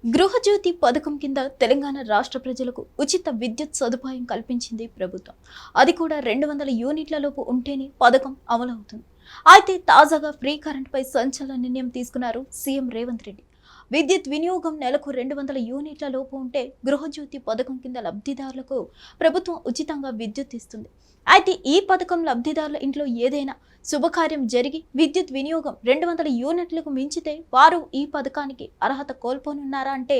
గృహజ్యోతి పథకం కింద తెలంగాణ రాష్ట్ర ప్రజలకు ఉచిత విద్యుత్ సదుపాయం కల్పించింది ప్రభుత్వం. అది కూడా 200 యూనిట్ల లోపు ఉంటేనే పథకం అమలవుతుంది. అయితే తాజాగా ఫ్రీ కరెంట్పై సంచలన నిర్ణయం తీసుకున్నారు సీఎం రేవంత్ రెడ్డి. విద్యుత్ వినియోగం నెలకు 200 యూనిట్ల లోపు ఉంటే గృహజ్యోతి పథకం కింద లబ్ధిదారులకు ప్రభుత్వం ఉచితంగా విద్యుత్ ఇస్తుంది. అయితే ఈ పథకం లబ్ధిదారుల ఇంట్లో ఏదైనా శుభకార్యం జరిగి విద్యుత్ వినియోగం 200 యూనిట్లకు మించితే వారు ఈ పథకానికి అర్హత కోల్పోనున్నారా అంటే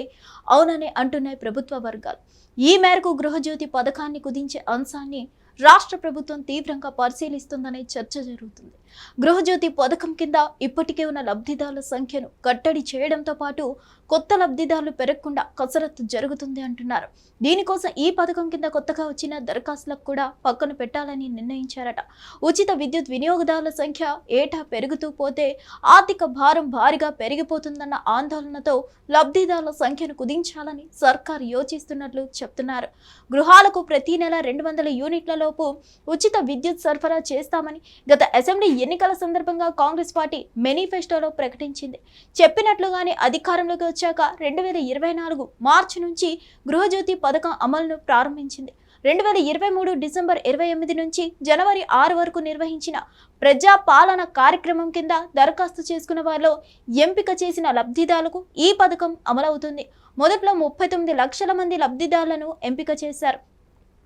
అవుననే అంటున్నాయి ప్రభుత్వ వర్గాలు. ఈ మేరకు గృహజ్యోతి పథకాన్ని కుదించే అంశాన్ని రాష్ట్ర ప్రభుత్వం తీవ్రంగా పరిశీలిస్తుందనే చర్చ జరుగుతుంది. గృహజ్యోతి పథకం కింద ఇప్పటికే ఉన్న లబ్ధిదారుల సంఖ్యను కట్టడి చేయడంతో పాటు కొత్త లబ్ధిదారులు పెరగకుండా కసరత్తు జరుగుతుంది అంటున్నారు. దీనికోసం ఈ పథకం కింద కొత్తగా వచ్చిన దరఖాస్తులకు కూడా పక్కన పెట్టాలని నిర్ణయించారట. ఉచిత విద్యుత్ వినియోగదారుల సంఖ్య ఏటా పెరుగుతూ పోతే ఆర్థిక భారం భారీగా పెరిగిపోతుందన్న ఆందోళనతో లబ్ధిదారుల సంఖ్యను కుదించాలని సర్కార్ యోచిస్తున్నట్లు చెప్తున్నారు. గృహాలకు ప్రతి నెల 200 యూనిట్ల లోపు ఉచిత విద్యుత్ సరఫరా చేస్తామని గత అసెంబ్లీ ఎన్నికల సందర్భంగా కాంగ్రెస్ పార్టీ మేనిఫెస్టోలో ప్రకటించింది. చెప్పినట్లుగానే అధికారంలోకి వచ్చాక 2024 మార్చి నుంచి గృహజ్యోతి పథకం అమలును ప్రారంభించింది. 2023 డిసెంబర్ 28 నుంచి జనవరి 6 వరకు నిర్వహించిన ప్రజా పాలన కార్యక్రమం కింద దరఖాస్తు చేసుకున్న వారిలో ఎంపిక చేసిన లబ్ధిదారులకు ఈ పథకం అమలవుతుంది. మొదట్లో 39 లక్షల మంది లబ్ధిదారులను ఎంపిక చేశారు.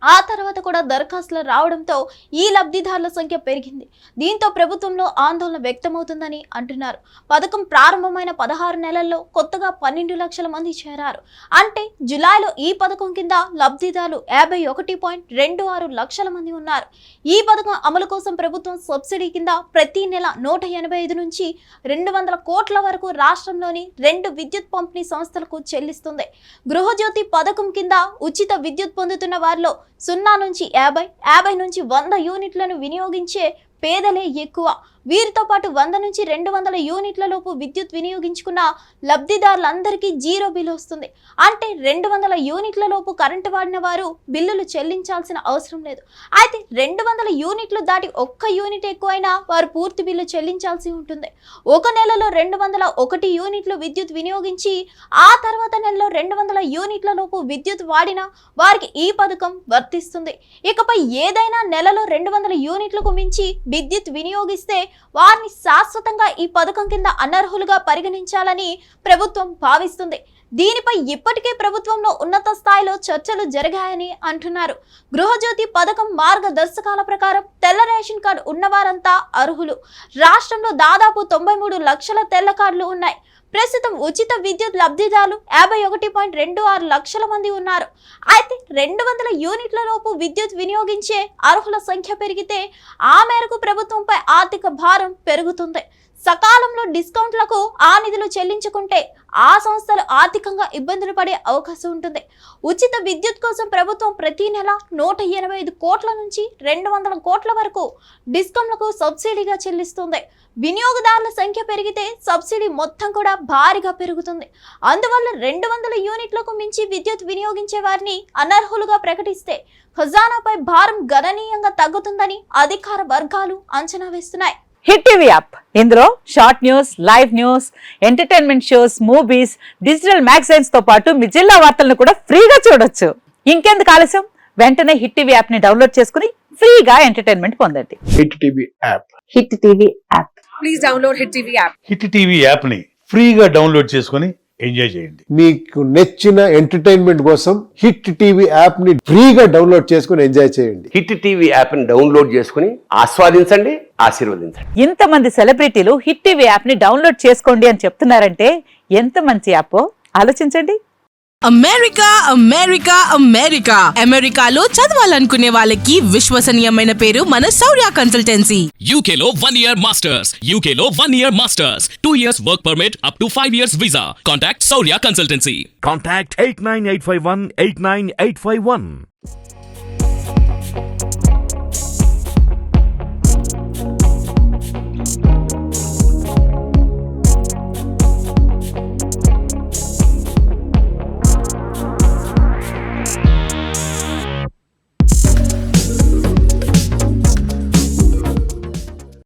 ఆ తర్వాత కూడా దరఖాస్తులు రావడంతో ఈ లబ్ధిదారుల సంఖ్య పెరిగింది. దీంతో ప్రభుత్వంలో ఆందోళన వ్యక్తమవుతుందని అంటున్నారు. పథకం ప్రారంభమైన 16 నెలల్లో కొత్తగా 12 లక్షల మంది చేరారు. అంటే జులైలో ఈ పథకం కింద లబ్ధిదారులు 51.26 లక్షల మంది ఉన్నారు. ఈ పథకం అమలు కోసం ప్రభుత్వం సబ్సిడీ కింద ప్రతి నెల 185 నుంచి 200 కోట్ల వరకు రాష్ట్రంలోని 2 విద్యుత్ పంపిణీ సంస్థలకు చెల్లిస్తుంది. గృహజ్యోతి పథకం కింద ఉచిత విద్యుత్ పొందుతున్న వారిలో 0 నుంచి 50, 50 నుంచి 100 యూనిట్లను వినియోగించే పేదలే ఎక్కువ. వీరితో పాటు 100 నుంచి 200 యూనిట్ల లోపు విద్యుత్ వినియోగించుకున్న లబ్ధిదారులందరికీ జీరో బిల్ వస్తుంది. అంటే 200 యూనిట్ల లోపు కరెంటు వాడిన వారు బిల్లులు చెల్లించాల్సిన అవసరం లేదు. అయితే 200 యూనిట్లు దాటి 1 యూనిట్ ఎక్కువైనా వారు పూర్తి బిల్లు చెల్లించాల్సి ఉంటుంది. ఒక నెలలో 201 యూనిట్లు విద్యుత్ వినియోగించి ఆ తర్వాత నెలలో 200 యూనిట్ల లోపు విద్యుత్ వాడిన వారికి ఈ పథకం వర్తిస్తుంది. ఇకపై ఏదైనా నెలలో 200 యూనిట్లకు మించి విద్యుత్ వినియోగిస్తే వారిని శాశ్వతంగా ఈ పథకం కింద అనర్హులుగా పరిగణించాలని ప్రభుత్వం భావిస్తుంది. దీనిపై ఇప్పటికే ప్రభుత్వంలో ఉన్నత స్థాయిలో చర్చలు జరిగాయని అంటున్నారు. గృహజ్యోతి పథకం మార్గదర్శకాల ప్రకారం తెల్ల రేషన్ కార్డు ఉన్నవారంతా అర్హులు. రాష్ట్రంలో దాదాపు 93 లక్షల తెల్ల కార్డులు ఉన్నాయి. ప్రస్తుతం ఉచిత విద్యుత్ లబ్ధిదారులు 51.26 లక్షల మంది ఉన్నారు. అయితే 200 యూనిట్ల లోపు విద్యుత్ వినియోగించే అర్హుల సంఖ్య పెరిగితే ఆ మేరకు ప్రభుత్వంపై ఆర్థిక భారం పెరుగుతుంది. సకాలంలో డిస్కౌంట్లకు ఆ నిధులు చెల్లించుకుంటే ఆ సంస్థలు ఆర్థికంగా ఇబ్బందులు పడే అవకాశం ఉంటుంది. ఉచిత విద్యుత్ కోసం ప్రభుత్వం ప్రతి నెల 185 కోట్ల నుంచి 200 కోట్ల వరకు డిస్కౌంట్లకు సబ్సిడీగా చెల్లిస్తుంది. వినియోగదారుల సంఖ్య పెరిగితే సబ్సిడీ మొత్తం కూడా భారీగా పెరుగుతుంది. అందువల్ల 200 యూనిట్లకు మించి విద్యుత్ వినియోగించే వారిని అనర్హులుగా ప్రకటిస్తే ఖజానాపై భారం గణనీయంగా తగ్గుతుందని అధికార వర్గాలు అంచనా వేస్తున్నాయి. హిట్ టీవీ యాప్, ఇందులో short news, live news, entertainment shows, movies, digital magazines తో పాటు మీ జిల్లా వార్తలను కూడా ఫ్రీగా చూడొచ్చు. ఇంకెందుకు ఆలస్యం, వెంటనే హిట్ టీవీ యాప్ ని డౌన్లోడ్ చేసుకుని ఫ్రీగా ఎంటర్టైన్మెంట్ పొందండి. Hit TV app. Hit TV app. Please download hit TV app. Hit TV app ని ఫ్రీగా డౌన్లోడ్ చేసుకుని ఎంజాయ్ చేయండి. మీకు నచ్చిన ఎంటర్టైన్మెంట్ కోసం హిట్ టీవీ యాప్ ని ఫ్రీగా డౌన్లోడ్ చేసుకుని ఎంజాయ్ చేయండి. హిట్ టీవీ యాప్ ని డౌన్లోడ్ చేసుకుని ఆస్వాదించండి, ఆశీర్వదించండి. ఇంతమంది సెలబ్రిటీలు హిట్ టీవీ యాప్ ని డౌన్లోడ్ చేసుకోండి అని చెప్తున్నారంటే ఎంత మంచి యాప్ ఆలోచించండి. అమెరికా అమెరికా అమెరికా అమెరికాలో చదవాలనుకునే వాళ్ళకి విశ్వసనీయమైన పేరు మన శౌర్య కన్సల్టెన్సీ. UK లో 1 year masters. UK లో 1 year masters. 2 years work permit up to 5 years visa. Contact Saurya Consultancy. Contact 89851 89851.